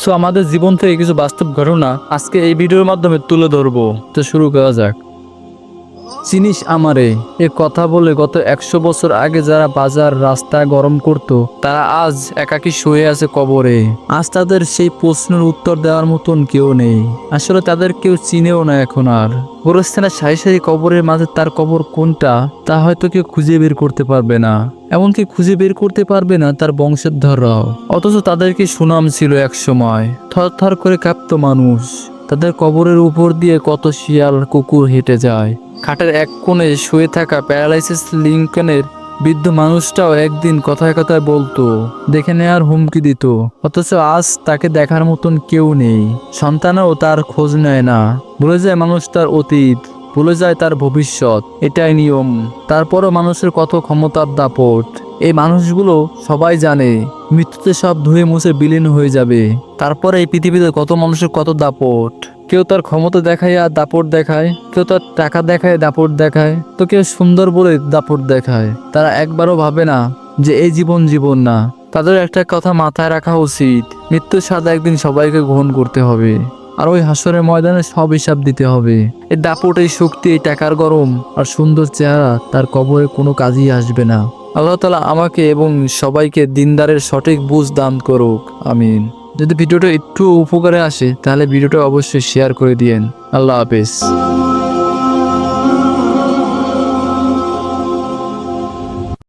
So আমাদের জীবন থেকে কিছু বাস্তব ঘটনা আজকে এই ভিডিওর মাধ্যমে তুলে ধরবো। তো শুরু করা যাক। চিনিস আমারে, এ কথা বলে গত 100 বছর আগে যারা বাজার রাস্তা গরম করত, তারা আজ একাকী শুয়ে আছে কবরে। আজ তাদের সেই প্রশ্নের উত্তর দেওয়ার মতন কেউ নেই। আসলে তাদের কেউ চিনেও না এখন আর। গোরস্থানের সারি সারি কবরের মাঝে তার কবর কোনটা তা হয়তো কেউ খুঁজে বের করতে পারবে না। এমনকি খুঁজে বের করতে পারবে না তার বংশধররাও। অথচ তাদের কি সুনাম ছিল এক সময়। থর থর করে কাঁপতো মানুষ। তাদের কবরের উপর দিয়ে কত শিয়াল কুকুর হেঁটে যায়। খাটের এক কোণে শুয়ে থাকা প্যারালাইসিস লিঙ্কনের বৃদ্ধ মানুষটাও একদিন কথায় কথায় বলতো, দেখে নেয়ার হুমকি দিত। অথচ আজ তাকে দেখার মতন কেউ নেই। সন্তানও তার খোঁজ নেয় না। ভুলে যায় মানুষ তার অতীত, ভুলে যায় তার ভবিষ্যৎ। এটাই নিয়ম। তারপরও মানুষের কত ক্ষমতার দাপট। এই মানুষগুলো সবাই জানে মৃত্যুতে সব ধুয়ে মুছে বিলীন হয়ে যাবে। তারপরে এই পৃথিবীতে কত মানুষের কত দাপট। কেউ তার ক্ষমতা দেখায় আর দাপট দেখায়, কেউ তার টাকা দেখায় দাপট দেখায়, তো কেউ সুন্দর বলে দাপট দেখায়। তারা একবারও ভাবে না যে এই জীবন জীবন না। তাদের একটা কথা মাথায় রাখা উচিত, মৃত্যুর স্বাদ একদিন সবাইকে গ্রহণ করতে হবে। আর ওই হাসরের ময়দানে সব হিসাব দিতে হবে। এই দাপট, এই শক্তি, এই টাকার গরম আর সুন্দর চেহারা তার কবরে কোনো কাজই আসবে না। আল্লাহ তাআলা আমাকে এবং সবাইকে দিনদারের সঠিক বুঝ দান করুক, আমিন। যদি ভিডিওটা একটু উপকারে আসে তাহলে ভিডিওটা অবশ্যই শেয়ার করে দিয়েন। আল্লাহ হাফেজ।